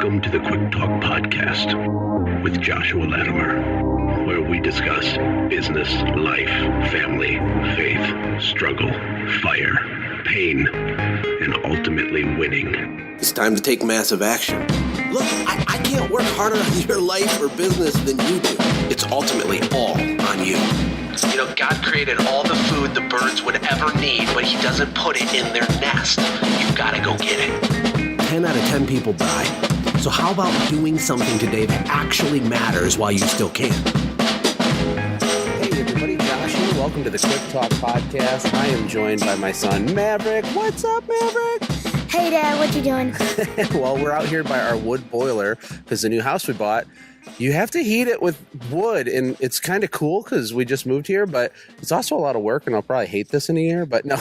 Welcome to the Quick Talk Podcast with Joshua Latimer, where we discuss business, life, family, faith, struggle, fire, pain, and ultimately winning. It's time to take massive action. Look, I can't work harder on your life or business than you do. It's ultimately all on you. You know, God created all the food the birds would ever need, but he doesn't put it in their nest. You've got to go get it. 10 out of 10 people die. So how about doing something today that actually matters while you still can? Hey everybody, Josh here. Welcome to the Quick Talk Podcast. I am joined by my son, Maverick. What's up, Maverick? Hey Dad, what you doing? Well, we're out here by our wood boiler because the new house we bought, you have to heat it with wood, and it's kind of cool because we just moved here, but it's also a lot of work, and I'll probably hate this in a year, but no,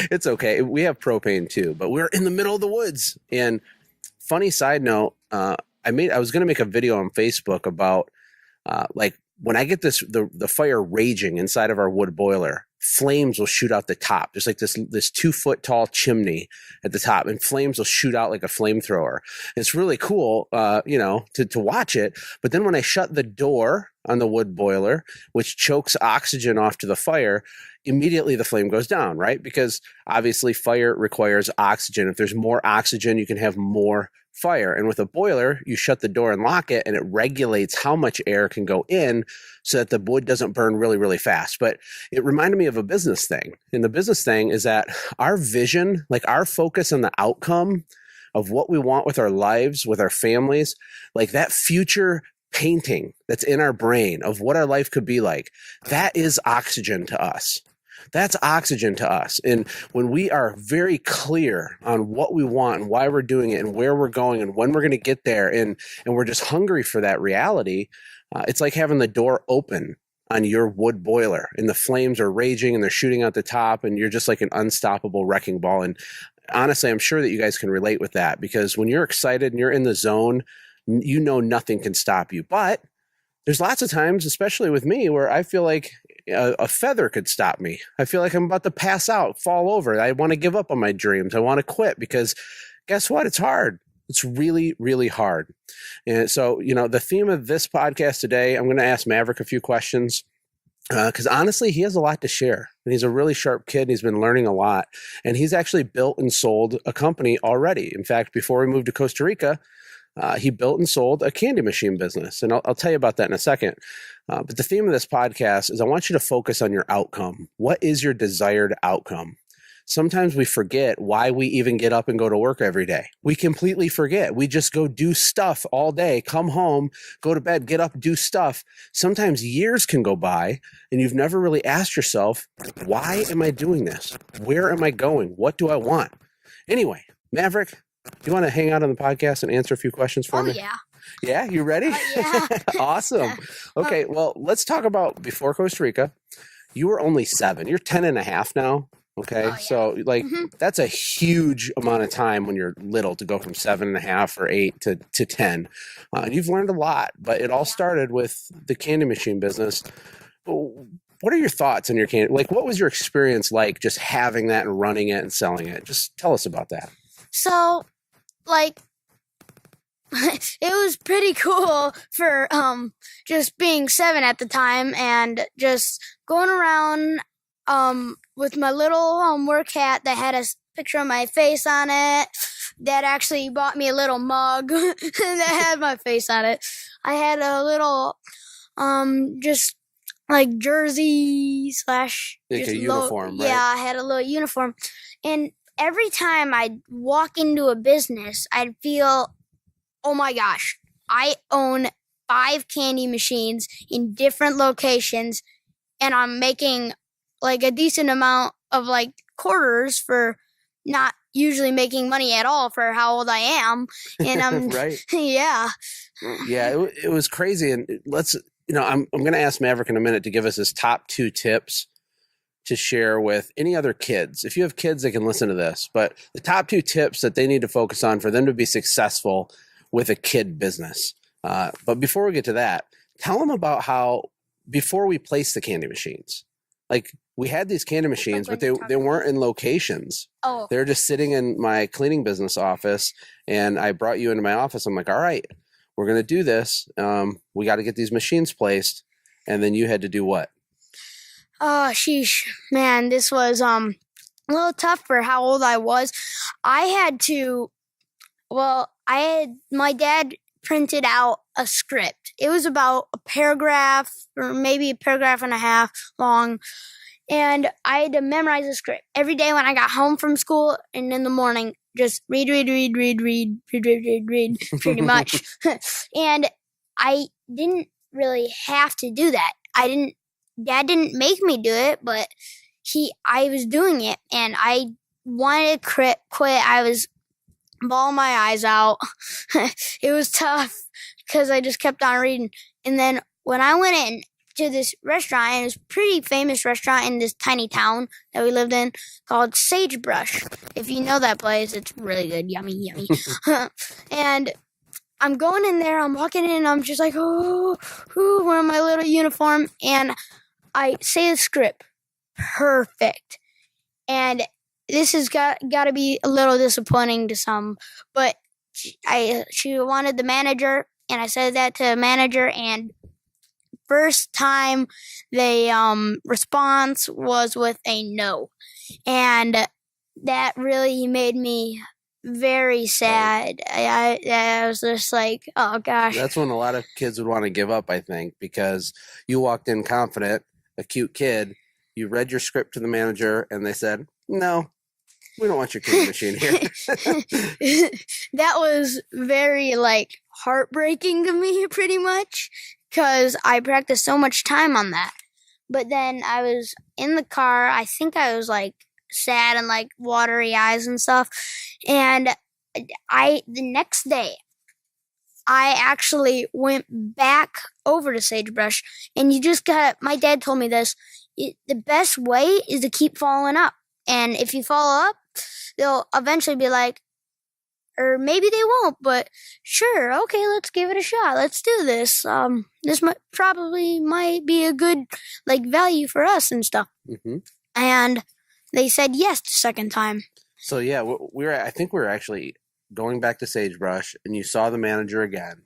it's okay. We have propane too, but we're in the middle of the woods. And funny side note, I was going to make a video on Facebook about like when I get the fire raging inside of our wood boiler, flames will shoot out the top. There's like this 2-foot tall chimney at the top, and flames will shoot out like a flamethrower. It's really cool, to watch it. But then when I shut the door on the wood boiler, which chokes oxygen off to the fire, immediately the flame goes down, right? Because obviously fire requires oxygen. If there's more oxygen, you can have more fire. And with a boiler, you shut the door and lock it, and it regulates how much air can go in so that the wood doesn't burn really, really fast. But it reminded me of a business thing. And the business thing is that our vision, like our focus on the outcome of what we want with our lives, with our families, like that future painting that's in our brain of what our life could be like, that is oxygen to us. That's oxygen to us. And when we are very clear on what we want and why we're doing it and where we're going and when we're going to get there, and we're just hungry for that reality, it's like having the door open on your wood boiler and the flames are raging and they're shooting out the top and you're just like an unstoppable wrecking ball. And honestly, I'm sure that you guys can relate with that, because when you're excited and you're in the zone, you know nothing can stop you. But there's lots of times, especially with me, where I feel like a feather could stop me. I feel like I'm about to pass out, fall over. I want to give up on my dreams. I want to quit, because guess what? It's hard. It's really, really hard. And so, the theme of this podcast today, I'm going to ask Maverick a few questions because honestly, he has a lot to share. And he's a really sharp kid. And he's been learning a lot. And he's actually built and sold a company already. In fact, before we moved to Costa Rica, he built and sold a candy machine business. And I'll tell you about that in a second. But the theme of this podcast is I want you to focus on your outcome. What is your desired outcome? Sometimes we forget why we even get up and go to work every day. We completely forget. We just go do stuff all day, come home, go to bed, get up, do stuff. Sometimes years can go by and you've never really asked yourself, why am I doing this? Where am I going? What do I want? Anyway, Maverick, do you want to hang out on the podcast and answer a few questions for me? Oh, yeah. Yeah, you ready? Yeah. Awesome. Okay, well, let's talk about before Costa Rica. You were only 7. You're 10 and a half now. Okay, Oh, yeah. so that's a huge amount of time when you're little to go from 7 and a half or 8 to 10. And you've learned a lot, but it all started with the candy machine business. What are your thoughts on your candy? Like, what was your experience like just having that and running it and selling it? Just tell us about that. So, it was pretty cool for just being 7 at the time and just going around with my little work hat that had a picture of my face on it. Dad actually bought me a little mug that had my face on it. I had a little just like jersey slash Like just a uniform, right? Yeah, I had a little uniform. And every time I'd walk into a business, I'd feel, oh my gosh, I own 5 candy machines in different locations, and I'm making like a decent amount of like quarters for not usually making money at all for how old I am. And I'm right. Yeah. Yeah, it was crazy. And I'm going to ask Maverick in a minute to give us his top 2 tips to share with any other kids. If you have kids, they can listen to this, but the top 2 tips that they need to focus on for them to be successful with a kid business. But before we get to that, tell them about how, before we place the candy machines, like we had these candy machines, but when they weren't in locations. Oh, They were just sitting in my cleaning business office, and I brought you into my office. I'm like, all right, we're going to do this. We got to get these machines placed. And then you had to do what? oh, sheesh, man, this was a little tough for how old I was. I had my dad printed out a script. It was about a paragraph or maybe a paragraph and a half long. And I had to memorize the script every day when I got home from school, and in the morning, just read, pretty much. And I didn't really have to do that. Dad didn't make me do it, but I was doing it, and I wanted to quit. I was bawling my eyes out. It was tough because I just kept on reading. And then when I went in to this restaurant, and it was a pretty famous restaurant in this tiny town that we lived in called Sagebrush. If you know that place, it's really good. Yummy, yummy. And I'm going in there, I'm walking in, and I'm just like, wearing my little uniform, and I say the script perfect. And this has got to be a little disappointing to some, but she wanted the manager, and I said that to the manager, and first time they response was with a no, and that really made me very sad. I was just like, oh gosh. That's when a lot of kids would want to give up, I think, because you walked in confident, a cute kid, you read your script to the manager, and they said, no, we don't want your candy machine here. That was very heartbreaking to me, pretty much, because I practiced so much time on that. But then I was in the car. I think I was sad and watery eyes and stuff. And the next day, I actually went back over to Sagebrush, and my dad told me this, the best way is to keep following up. And if you follow up, they'll eventually be like, or maybe they won't, but sure, okay, let's give it a shot. Let's do this. This might be a good value for us and stuff. Mm-hmm. And they said yes the second time. So yeah, I think we were actually going back to Sagebrush, and you saw the manager again,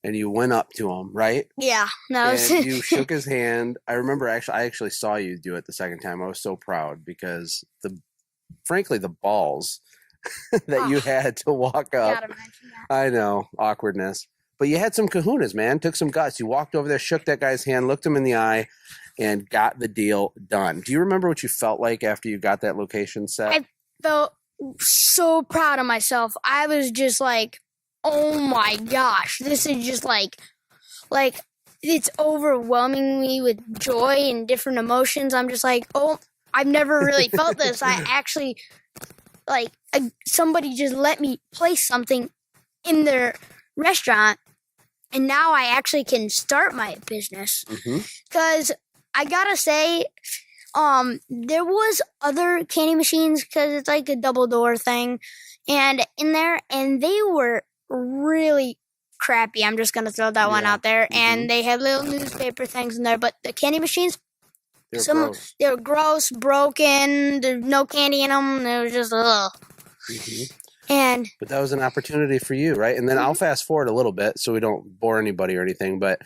and you went up to him, right? Yeah, and you shook his hand. I remember I actually saw you do it the second time. I was so proud because frankly the balls that you had to walk up. Gotta mention that. I know, awkwardness. But you had some kahunas, man. Took some guts. You walked over there, shook that guy's hand, looked him in the eye, and got the deal done. Do you remember what you felt like after you got that location set? I felt so proud of myself. I was just like, oh my gosh, this is just it's overwhelming me with joy and different emotions. I'm just like, oh, I've never really felt this. I actually, somebody just let me place something in their restaurant, and now I actually can start my business. Because I gotta say, there was other candy machines, because it's like a double door thing, and in there, and they were really crappy. I'm just gonna throw that one out there. And they had little newspaper things in there, but the candy machines, they were gross, broken. There's no candy in them. They were just ugh. But that was an opportunity for you, right? And then I'll fast forward a little bit so we don't bore anybody or anything, but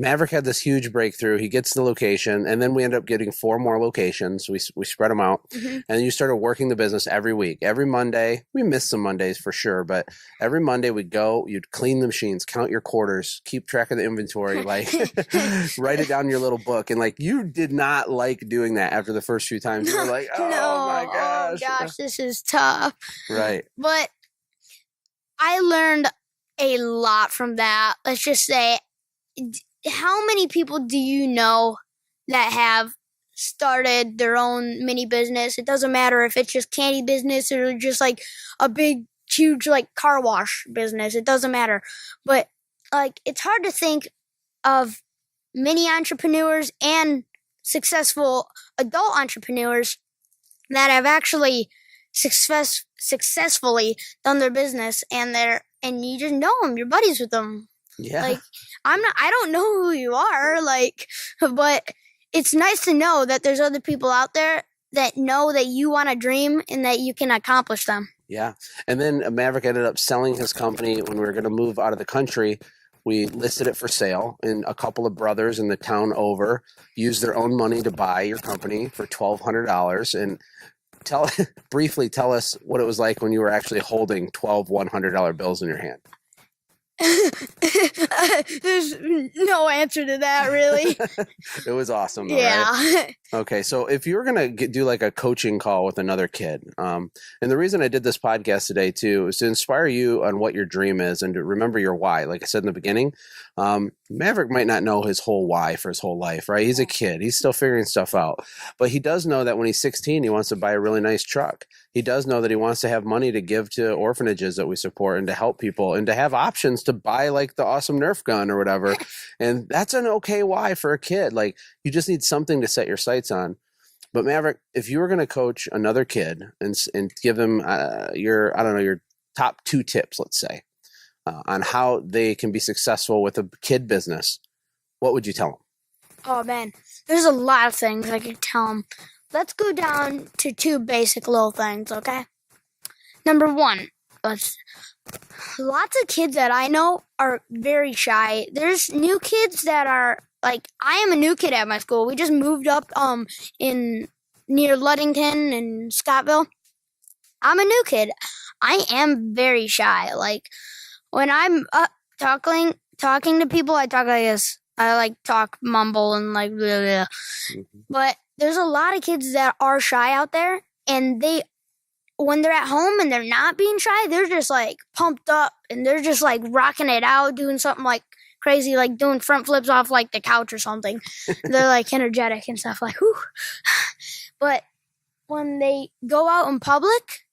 Maverick had this huge breakthrough. He gets the location, and then we end up getting 4 more locations. We spread them out, and then you started working the business every week. Every Monday, we missed some Mondays for sure, but every Monday we'd go, you'd clean the machines, count your quarters, keep track of the inventory, write it down in your little book. And you did not like doing that after the first few times. You were like, oh my gosh. Oh gosh, this is tough. Right. But I learned a lot from that. Let's just say, how many people do you know that have started their own mini business? It doesn't matter if it's just candy business or just a big, huge car wash business. It doesn't matter. But it's hard to think of mini entrepreneurs and successful adult entrepreneurs that have actually successfully done their business, and you just know them. You're buddies with them. Yeah. I don't know who you are, but it's nice to know that there's other people out there that know that you want to dream and that you can accomplish them. Yeah. And then Maverick ended up selling his company when we were going to move out of the country. We listed it for sale, and a couple of brothers in the town over used their own money to buy your company for $1,200. And briefly tell us what it was like when you were actually holding 12 $100 bills in your hand. There's no answer to that, really. It was awesome, though, Yeah. right? Okay, so if you were going to do like a coaching call with another kid, and the reason I did this podcast today too is to inspire you on what your dream is and to remember your why. Like I said in the beginning, Maverick might not know his whole why for his whole life, right? He's a kid. He's still figuring stuff out. But he does know that when he's 16, he wants to buy a really nice truck. He does know that he wants to have money to give to orphanages that we support and to help people and to have options to buy like the awesome Nerf gun or whatever. And that's an okay why for a kid. Like you just need something to set your sights on. But Maverick, if you were going to coach another kid and give them your top 2 tips, let's say, on how they can be successful with a kid business, what would you tell them? Oh, man. There's a lot of things I could tell them. Let's go down to 2 basic little things, okay? Number 1, lots of kids that I know are very shy. There's new kids that are, like, I am a new kid at my school. We just moved up in near Ludington and Scottville. I'm a new kid. I am very shy. Like, when I'm talking to people, I talk like this. I like talk mumble and like blah, blah. But there's a lot of kids that are shy out there, and when they're at home and they're not being shy, they're just like pumped up and they're just like rocking it out, doing something like crazy, like doing front flips off like the couch or something. They're like energetic and stuff like, whew. But when they go out in public,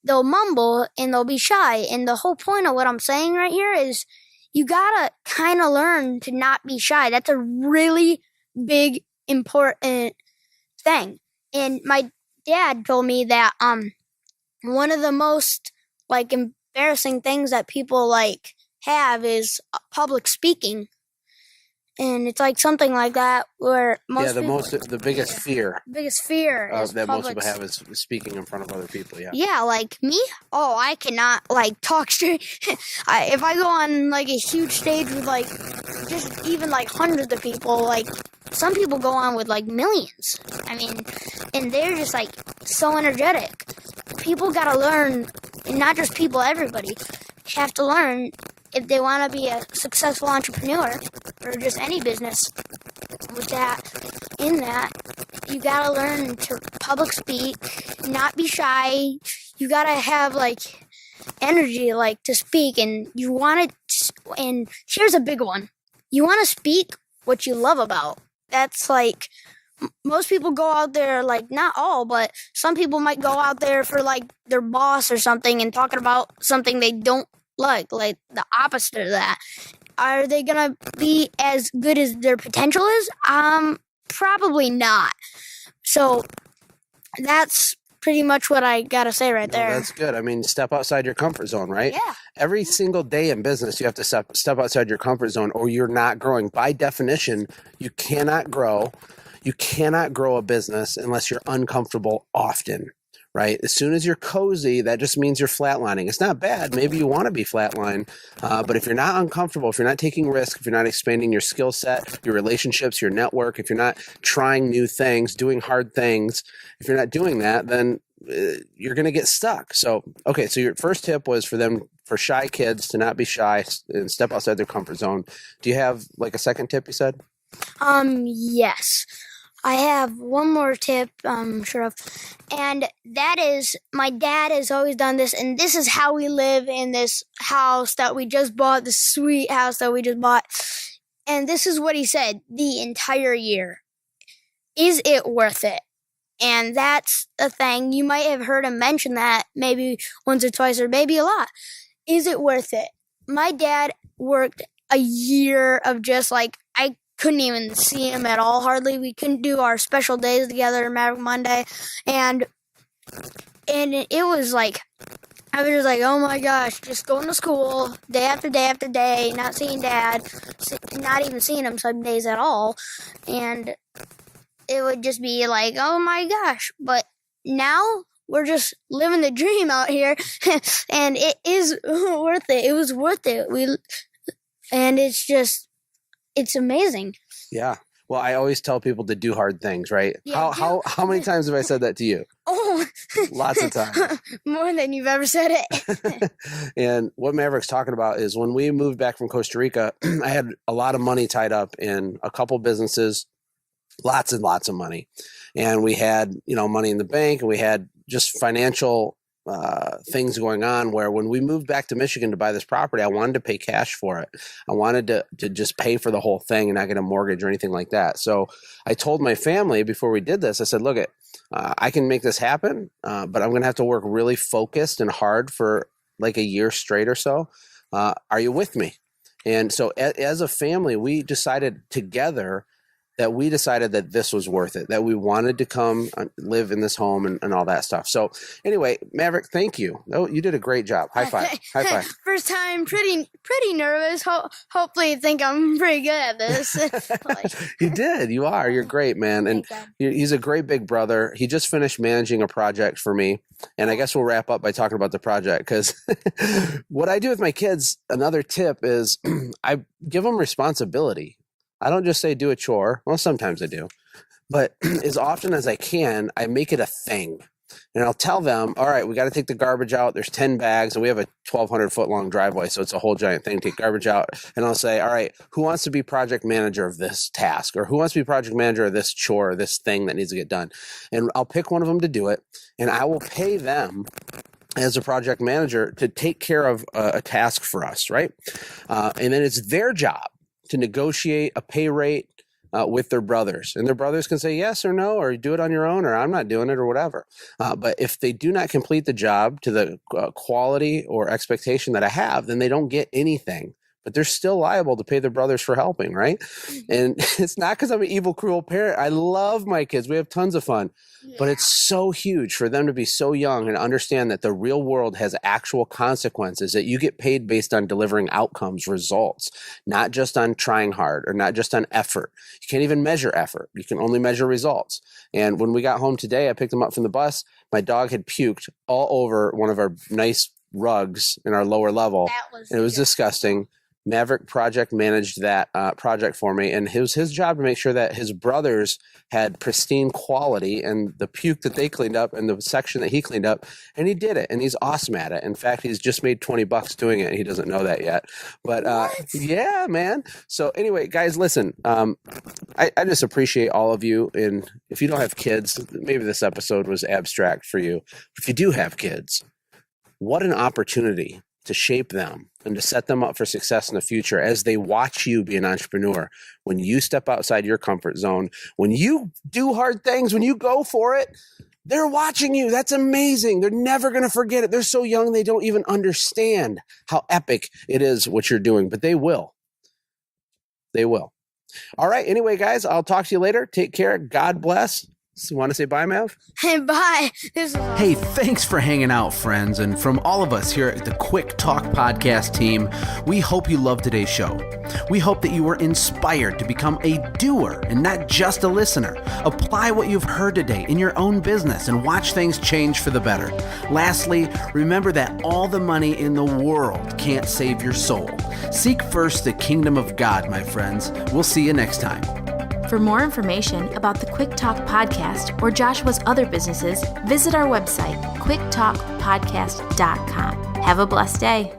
they'll mumble and they'll be shy. And the whole point of what I'm saying right here is you gotta kind of learn to not be shy. That's a really big, important thing. And my dad told me that one of the most like embarrassing things that people like have is public speaking. And it's like something like that where the biggest fear is that most people have is speaking in front of other people. Yeah, like me. Oh, I cannot like talk straight. If I go on like a huge stage with like just even like hundreds of people, like some people go on with like millions. I mean, and they're just like so energetic. People gotta learn, and not just people, everybody have to learn if they want to be a successful entrepreneur or just any business. With that, you gotta learn to public speak, not be shy. You gotta have like energy, like to speak, and you want to. And here's a big one: you want to speak what you love about. That's like most people go out there, like not all, but some people might go out there for like their boss or something and talking about something they don't like the opposite of that. Are they gonna be as good as their potential is? Probably not. So that's pretty much what I gotta say right there. That's good. I mean, step outside your comfort zone, right? Yeah. Every single day in business, you have to step outside your comfort zone, or you're not growing. By definition, you cannot grow. You cannot grow a business unless you're uncomfortable often. Right? As soon as you're cozy, that just means you're flatlining. It's not bad. Maybe you want to be flatline. But if you're not uncomfortable, if you're not taking risks, if you're not expanding your skill set, your relationships, your network, if you're not trying new things, doing hard things, if you're not doing that, then you're going to get stuck. So your first tip was for shy kids to not be shy and step outside their comfort zone. Do you have like a second tip you said? Yes. I have one more tip, sure of, and that is my dad has always done this, and this is how we live in this house that we just bought, this sweet house that we just bought, and this is what he said the entire year. Is it worth it? And that's the thing. You might have heard him mention that maybe once or twice or maybe a lot. Is it worth it? My dad worked a year of just like, I couldn't even see him at all, hardly. We couldn't do our special days together, Maverick Monday, and it was like, I was just like, oh my gosh, just going to school day after day after day, not seeing Dad, not even seeing him some days at all, and it would just be like, oh my gosh. But now we're just living the dream out here, and it is worth it. It was worth it. And it's amazing. Yeah. Well, I always tell people to do hard things, right? Yeah, how many times have I said that to you? Oh, Lots of times. More than you've ever said it. And what Maverick's talking about is when we moved back from Costa Rica, I had a lot of money tied up in a couple businesses, lots and lots of money. And we had, money in the bank, and we had just financial things going on where when we moved back to Michigan to buy this property, I wanted to pay cash for it. I wanted to just pay for the whole thing and not get a mortgage or anything like that. So I told my family before we did this, I said, look, I can make this happen, but I'm going to have to work really focused and hard for like a year straight or so. Are you with me? And so as a family, we decided together that this was worth it, that we wanted to come live in this home and all that stuff. So anyway, Maverick, thank you. Oh, you did a great job. High five. High five. First time, pretty nervous. Hopefully you think I'm pretty good at this. You did. You are. You're great, man. And he's a great big brother. He just finished managing a project for me. And I guess we'll wrap up by talking about the project, because what I do with my kids, another tip is I give them responsibility. I don't just say do a chore. Well, sometimes I do. But as often as I can, I make it a thing. And I'll tell them, all right, we got to take the garbage out. There's 10 bags, and we have a 1,200 foot long driveway. So it's a whole giant thing to take garbage out. And I'll say, all right, who wants to be project manager of this task? Or who wants to be project manager of this chore, or this thing that needs to get done? And I'll pick one of them to do it. And I will pay them as a project manager to take care of a task for us, right? And then it's their job to negotiate a pay rate with their brothers. And their brothers can say yes or no, or do it on your own, or I'm not doing it, or whatever. But if they do not complete the job to the quality or expectation that I have, then they don't get anything. But they're still liable to pay their brothers for helping, right? And it's not because I'm an evil, cruel parent. I love my kids. We have tons of fun. Yeah. But it's so huge for them to be so young and understand that the real world has actual consequences, that you get paid based on delivering outcomes, results, not just on trying hard or not just on effort. You can't even measure effort. You can only measure results. And when we got home today, I picked them up from the bus. My dog had puked all over one of our nice rugs in our lower level. And it was disgusting. Maverick project managed that project for me, and it was his job to make sure that his brothers had pristine quality and the puke that they cleaned up and the section that he cleaned up, and he did it, and he's awesome at it. In fact, he's just made $20 doing it, and he doesn't know that yet. But yeah, man. So anyway, guys, listen, I just appreciate all of you, and if you don't have kids, maybe this episode was abstract for you. If you do have kids, what an opportunity to shape them and to set them up for success in the future as they watch you be an entrepreneur. When you step outside your comfort zone, when you do hard things, when you go for it, they're watching you. That's amazing. They're never going to forget it. They're so young, they don't even understand how epic it is what you're doing, but they will. They will. All right. Anyway, guys, I'll talk to you later. Take care. God bless. So want to say bye, Mav? Hey, bye. Hey, thanks for hanging out, friends. And from all of us here at the Quick Talk Podcast team, we hope you loved today's show. We hope that you were inspired to become a doer and not just a listener. Apply what you've heard today in your own business and watch things change for the better. Lastly, remember that all the money in the world can't save your soul. Seek first the kingdom of God, my friends. We'll see you next time. For more information about the Quick Talk Podcast or Joshua's other businesses, visit our website, quicktalkpodcast.com. Have a blessed day.